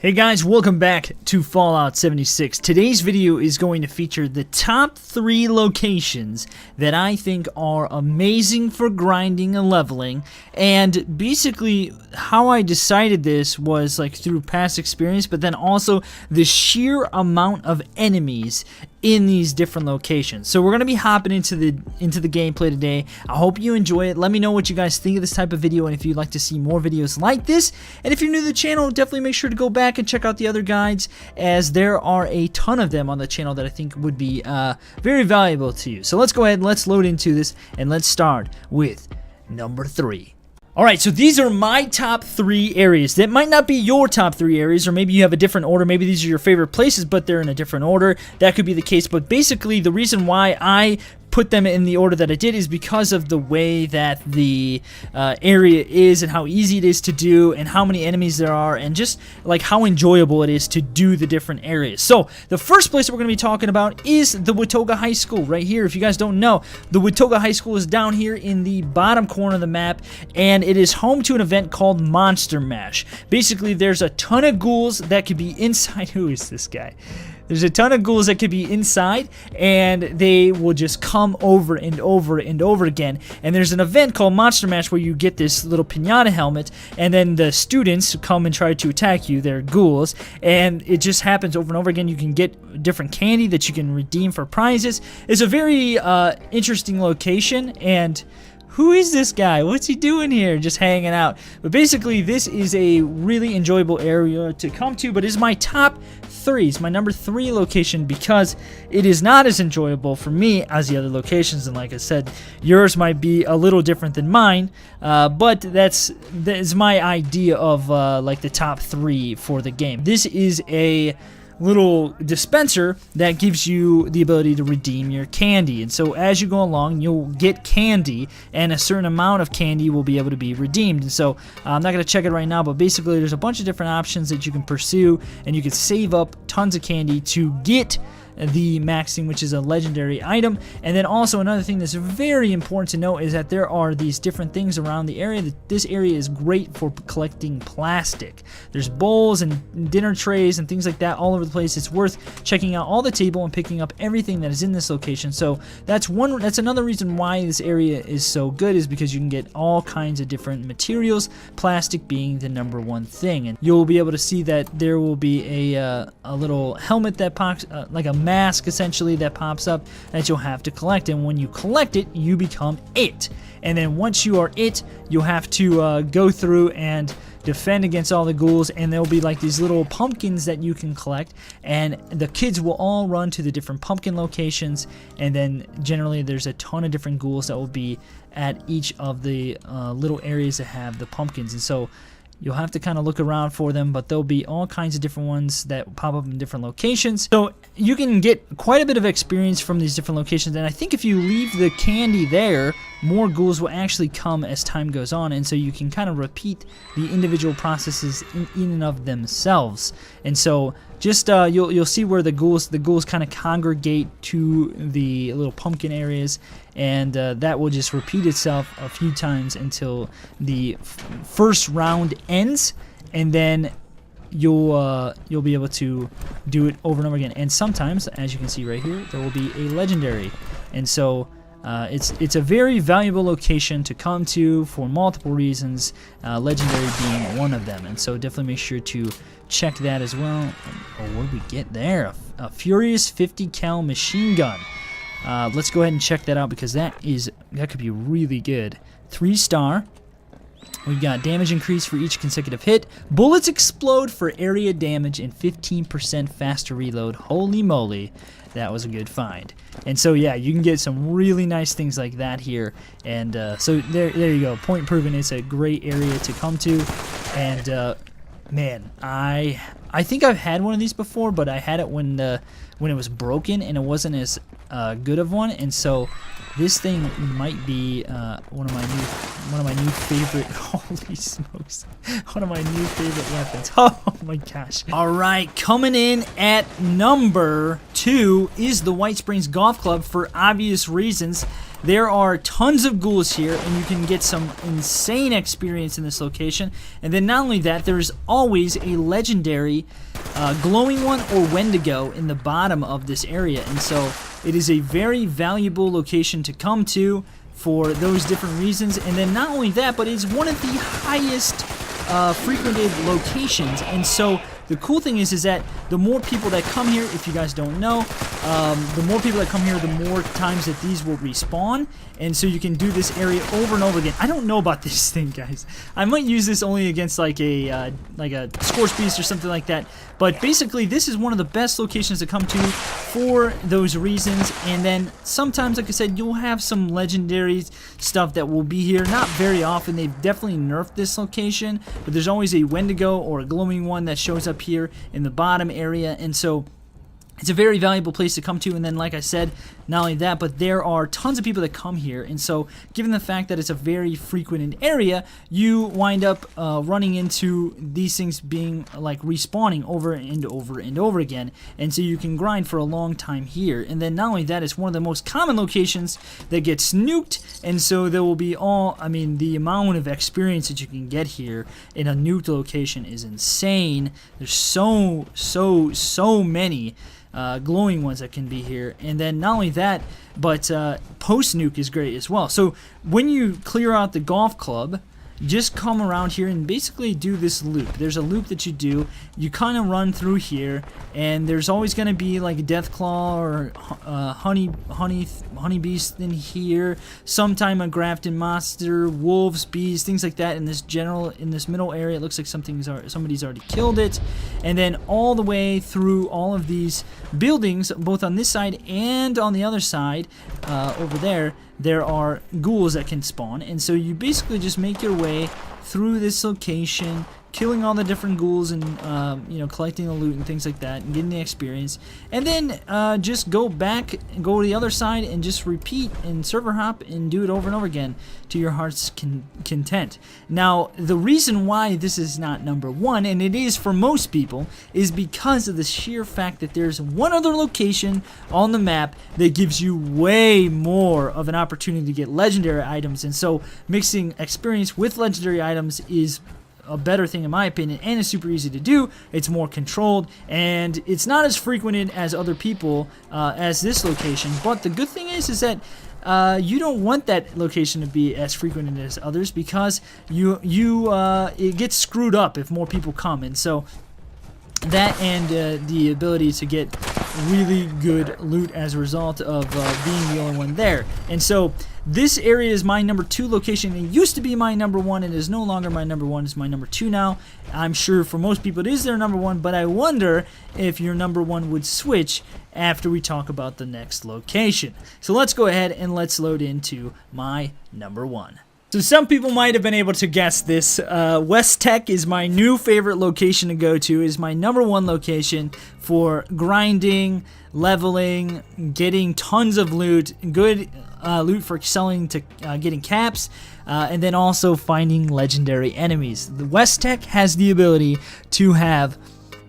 Hey guys, welcome back to Fallout 76. Today's video is going to feature the top 3 locations that I think are amazing for grinding and leveling. And basically how I decided this was like through past experience, but then also the sheer amount of enemies in these different locations. So we're going to be hopping into the gameplay today. I hope you enjoy it. Let me know what you guys think of this type of video and if you'd like to see more videos like this. And if you're new to the channel, definitely make sure to go back and check out the other guides, as there are a ton of them on the channel that I think would be very valuable to you. So let's go ahead and let's load into this, and let's start with number 3. Alright, so these are my top 3 areas. That might not be your top 3 areas, or maybe you have a different order. Maybe these are your favorite places, but they're in a different order. That could be the case, but basically the reason why I put them in the order that I did is because of the way that the area is, and how easy it is to do, and how many enemies there are, and just like how enjoyable it is to do the different areas. So the first place that we're going to be talking about is the Watoga High School right here. If you guys don't know, the Watoga High School is down here in the bottom corner of the map, and it is home to an event called Monster Mash. Basically, there's a ton of ghouls that could be inside. Who is this guy? There's a ton of ghouls that could be inside, and they will just come over and over and over again. And there's an event called Monster Mash where you get this little piñata helmet, and then the students come and try to attack you. They're ghouls, and it just happens over and over again. You can get different candy that you can redeem for prizes. It's a very interesting location, and who is this guy? What's he doing here? Just hanging out. But basically, this is a really enjoyable area to come to, but it's my top 3. It's my number 3 location because it is not as enjoyable for me as the other locations. And like I said, yours might be a little different than mine, but that is my idea of like the top 3 for the game. This is a little dispenser that gives you the ability to redeem your candy, and so as you go along you'll get candy, and a certain amount of candy will be able to be redeemed. And so I'm not going to check it right now, but basically there's a bunch of different options that you can pursue, and you can save up tons of candy to get the maxing, which is a legendary item. And then also another thing that's very important to note is that there are these different things around the area. This area is great for collecting plastic. There's bowls and dinner trays and things like that all over the place. It's worth checking out all the table and picking up everything that is in this location. So that's another reason why this area is so good, is because you can get all kinds of different materials, plastic being the number 1 thing. And you'll be able to see that there will be a little helmet that pops, like a mask essentially, that pops up that you'll have to collect, and when you collect it you become it. And then once you are it, you'll have to go through and defend against all the ghouls, and there'll be like these little pumpkins that you can collect, and the kids will all run to the different pumpkin locations, and then generally there's a ton of different ghouls that will be at each of the little areas that have the pumpkins. And so you'll have to kind of look around for them, but there'll be all kinds of different ones that pop up in different locations. So you can get quite a bit of experience from these different locations, and I think if you leave the candy there, more ghouls will actually come as time goes on, and so you can kind of repeat the individual processes in and of themselves. And so just you'll see where the ghouls kind of congregate to the little pumpkin areas, and that will just repeat itself a few times until the first round ends, and then you'll be able to do it over and over again. And sometimes, as you can see right here, there will be a legendary, and so it's a very valuable location to come to for multiple reasons, legendary being one of them. And so definitely make sure to check that as well. Oh, what did we get there? A Furious 50 cal machine gun. Let's go ahead and check that out, because that could be really good. 3-star. We've got damage increase for each consecutive hit. Bullets explode for area damage and 15% faster reload. Holy moly, that was a good find. And so yeah, you can get some really nice things like that here. And so there you go. Point proven. It's a great area to come to. And man, I think I've had one of these before, but I had it when it was broken, and it wasn't as good of one. And so this thing might be one of my new favorite. Holy smokes! One of my new favorite weapons. Oh my gosh! All right, coming in at number 2 is the White Springs Golf Club, for obvious reasons. there are tons of ghouls here, and you can get some insane experience in this location. And then not only that, there's always a legendary glowing one or Wendigo in the bottom of this area, and so it is a very valuable location to come to for those different reasons. And then not only that, but it's one of the highest frequented locations. And so the cool thing is that the more people that come here, if you guys don't know, the more people that come here, the more times that these will respawn, and so you can do this area over and over again. I don't know about this thing, guys. I might use this only against like a Scorch Beast or something like that, but basically this is one of the best locations to come to for those reasons. And then sometimes, like I said, you'll have some legendary stuff that will be here. Not very often. They've definitely nerfed this location, but there's always a Wendigo or a glowing one that shows up here in the bottom area, and so it's a very valuable place to come to. And then, like I said, not only that, but there are tons of people that come here, and so given the fact that it's a very frequented area, you wind up running into these things being like respawning over and over and over again, and so you can grind for a long time here. And then not only that, it's one of the most common locations that gets nuked, and so there will be the amount of experience that you can get here in a nuked location is insane. There's so many glowing ones that can be here. And then not only that, but post nuke is great as well. So when you clear out the golf club, just come around here and basically do this loop. There's a loop that you do. You kind of run through here, and there's always going to be like a Deathclaw or honey beast in here. Sometime a Grafton monster, wolves, bees, things like that. In this middle area, it looks like somebody's already killed it. And then all the way through all of these buildings, both on this side and on the other side, over there are ghouls that can spawn. And so you basically just make your way through this location, killing all the different ghouls and collecting the loot and things like that, and getting the experience. And then just go back and go to the other side and just repeat and server hop and do it over and over again to your heart's content. Now, the reason why this is not number one, and it is for most people, is because of the sheer fact that there's one other location on the map that gives you way more of an opportunity to get legendary items. And so mixing experience with legendary items is a better thing in my opinion, and it's super easy to do. It's more controlled, and it's not as frequented as other people as this location. But the good thing is that you don't want that location to be as frequented as others, because it gets screwed up if more people come. And so that, and the ability to get really good loot as a result of being the only one there. And so this area is my number 2 location. It used to be my number 1, and it is no longer my number 1. It's my number 2 now. I'm sure for most people it is their number 1, but I wonder if your number 1 would switch after we talk about the next location. So let's go ahead and let's load into my number 1. So some people might have been able to guess this. West Tech is my new favorite location to go to. It is my number 1 location for grinding, leveling, getting tons of loot, good loot for selling to getting caps, and then also finding legendary enemies. The West Tech has the ability to have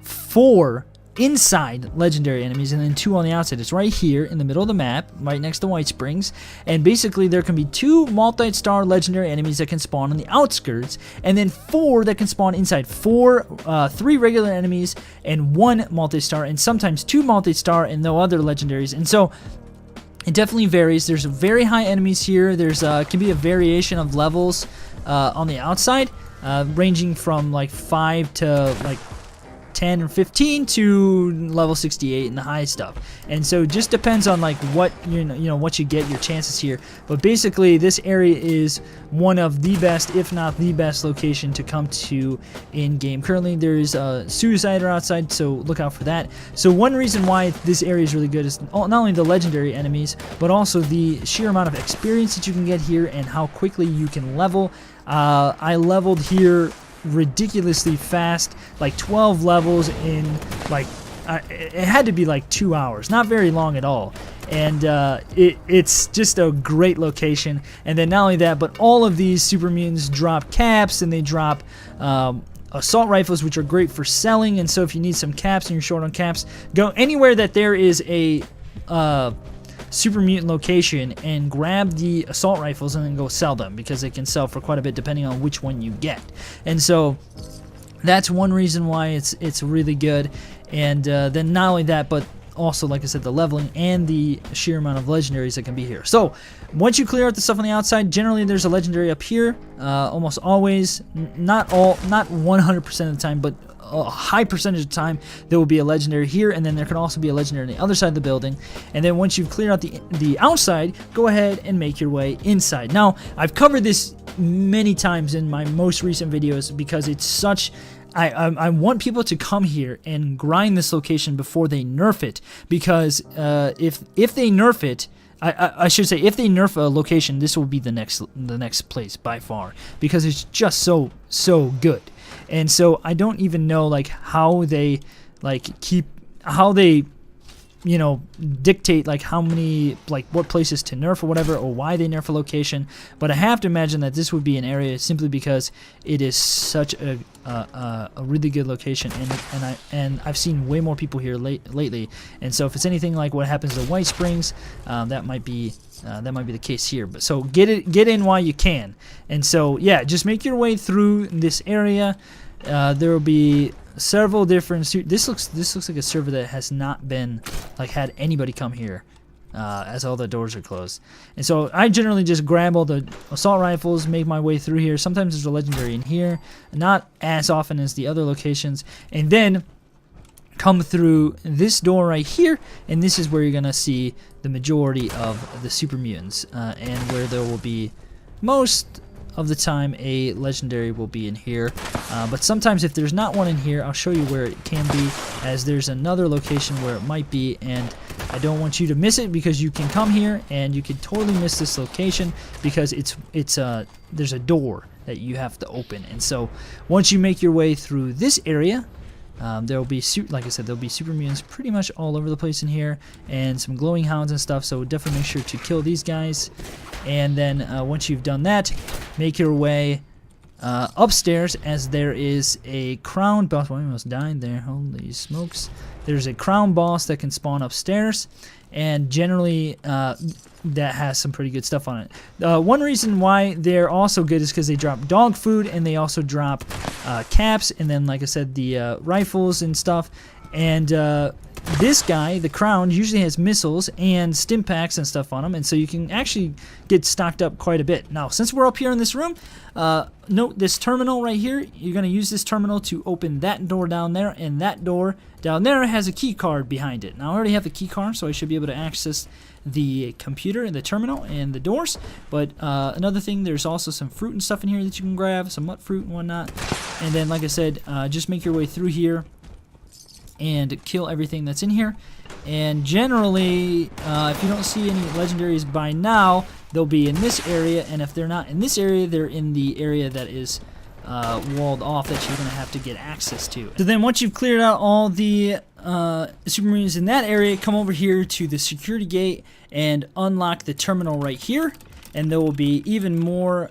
4 inside legendary enemies and then 2 on the outside. It's right here in the middle of the map, right next to White Springs, and basically there can be 2 multi-star legendary enemies that can spawn on the outskirts, and then 4 that can spawn inside. 3 regular enemies and 1 multi-star, and sometimes 2 multi-star and no other legendaries. And so it definitely varies. There's very high enemies here. There's can be a variation of levels on the outside, ranging from like 5 to like 10 or 15 to level 68 and the high stuff. And so it just depends on like what what you get, your chances here. But basically this area is one of the best, if not the best location to come to in game. Currently there is a Suicider outside, so look out for that. So one reason why this area is really good is not only the legendary enemies, but also the sheer amount of experience that you can get here and how quickly you can level. I leveled here ridiculously fast, like 12 levels in like it had to be like 2 hours, not very long at all. And it's just a great location. And then not only that, but all of these super mutants drop caps, and they drop assault rifles, which are great for selling. And so if you need some caps and you're short on caps, go anywhere that there is a super mutant location and grab the assault rifles and then go sell them, because they can sell for quite a bit depending on which one you get. And so that's one reason why it's really good. And then not only that, but also, like I said, the leveling and the sheer amount of legendaries that can be here. So once you clear out the stuff on the outside, generally there's a legendary up here, almost always. Not 100% of the time, but a high percentage of the time there will be a legendary here, and then there can also be a legendary on the other side of the building. And then once you've cleared out the outside, go ahead and make your way inside. Now, I've covered this many times in my most recent videos because it's such... I want people to come here and grind this location before they nerf it, because if they nerf it, I should say, if they nerf a location, this will be the next place by far, because it's just so good. And so I don't even know like how they you know, dictate like how many, like what places to nerf or whatever, or why they nerf a location. But I have to imagine that this would be an area simply because it is such a really good location, and I've seen way more people here lately. And so if it's anything like what happens to White Springs, that might be the case here. But so get in while you can. And so yeah, just make your way through this area. There will be several different... This looks like a server that has not been like had anybody come here, as all the doors are closed. And so I generally just grab all the assault rifles, make my way through here. Sometimes there's a legendary in here, not as often as the other locations, and then come through this door right here, and this is where you're gonna see the majority of the super mutants, and where there will be most of the time a legendary will be in here. But sometimes if there's not one in here, I'll show you where it can be, as there's another location where it might be, and I don't want you to miss it, because you can come here and you can totally miss this location, because there's a door that you have to open. And so once you make your way through this area, there will be, like I said, there'll be super mutants pretty much all over the place in here, and some glowing hounds and stuff. So definitely make sure to kill these guys. And then once you've done that, make your way upstairs, as there is a crown boss. Well, I almost died there. Holy smokes! There's a crown boss that can spawn upstairs, and generally that has some pretty good stuff on it. One reason why they're also good is because they drop dog food, and they also drop caps, and then, like I said, the rifles and stuff. And this guy, the crown, usually has missiles and stim packs and stuff on him, and so you can actually get stocked up quite a bit. Now, since we're up here in this room, note this terminal right here. You're going to use this terminal to open that door down there, and that door down there has a key card behind it. Now, I already have the key card, so I should be able to access the computer and the terminal and the doors. But another thing, there's also some fruit and stuff in here that you can grab, some nut fruit and whatnot. And then, like I said, just make your way through here and kill everything that's in here. And generally, if you don't see any legendaries by now, they'll be in this area, and if they're not in this area, they're in the area that is walled off, that you're going to have to get access to. So then once you've cleared out all the super mutants in that area, come over here to the security gate and unlock the terminal right here, and there will be even more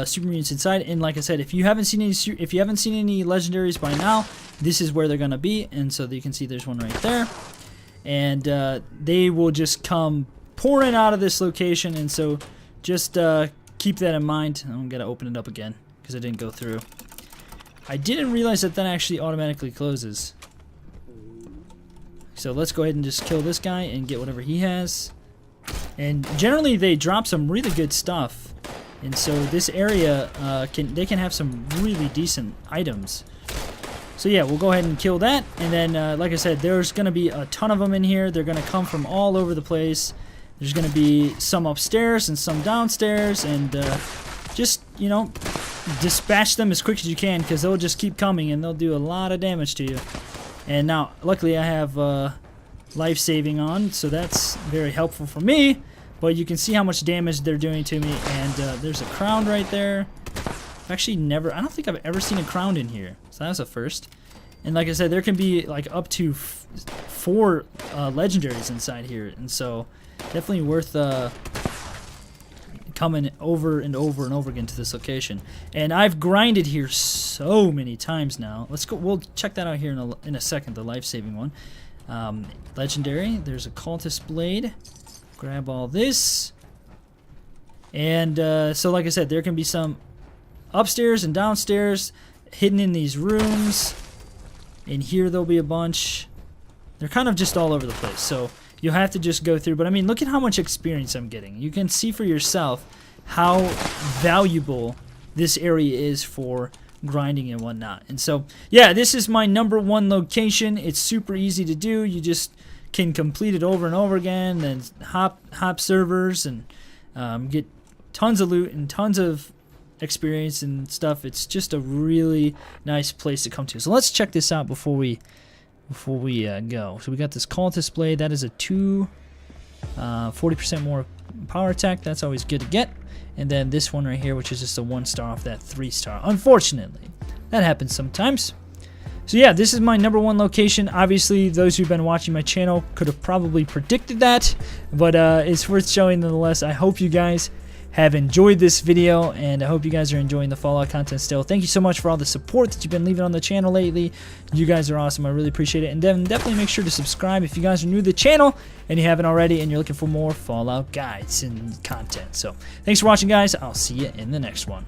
super mutants inside. And like I said, if you haven't seen any legendaries by now, this is where they're gonna be. And so you can see there's one right there, and they will just come pouring out of this location. And so just keep that in mind. I'm gonna open it up again because I didn't go through. I didn't realize that actually automatically closes. So let's go ahead and just kill this guy and get whatever he has. And generally they drop some really good stuff, and so this area they can have some really decent items. So yeah, we'll go ahead and kill that, and then like I said, there's gonna be a ton of them in here. They're gonna come from all over the place. There's gonna be some upstairs and some downstairs, and just, you know, dispatch them as quick as you can, because they'll just keep coming and they'll do a lot of damage to you. And now luckily I have life saving on, so that's very helpful for me. But you can see how much damage they're doing to me. And there's a crown right there. I've actually I don't think I've ever seen a crown in here, so that's a first. And like I said, there can be like up to 4 legendaries inside here, and so definitely worth coming over and over and over again to this location. And I've grinded here so many times now. Let's go. We'll check that out here in a second. The life-saving one, legendary. There's a cultist blade. Grab all this. And so like I said, there can be some upstairs and downstairs hidden in these rooms. In here there'll be a bunch. They're kind of just all over the place, so you'll have to just go through. But I mean, look at how much experience I'm getting. You can see for yourself how valuable this area is for grinding and whatnot. And so yeah, this is my #1 location. It's super easy to do. You just can complete it over and over again, and hop servers, and get tons of loot and tons of experience and stuff. It's just a really nice place to come to. So let's check this out before we go. So we got this cultist blade. That is a 40% more power attack. That's always good to get. And then this one right here, which is just a 1-star off that 3-star. Unfortunately, that happens sometimes. So yeah, this is my #1 location. Obviously, those who've been watching my channel could have probably predicted that, but it's worth showing nonetheless. I hope you guys have enjoyed this video, and I hope you guys are enjoying the Fallout content still. Thank you so much for all the support that you've been leaving on the channel lately. You guys are awesome. I really appreciate it. And then definitely make sure to subscribe if you guys are new to the channel and you haven't already and you're looking for more Fallout guides and content. So thanks for watching, guys. I'll see you in the next one.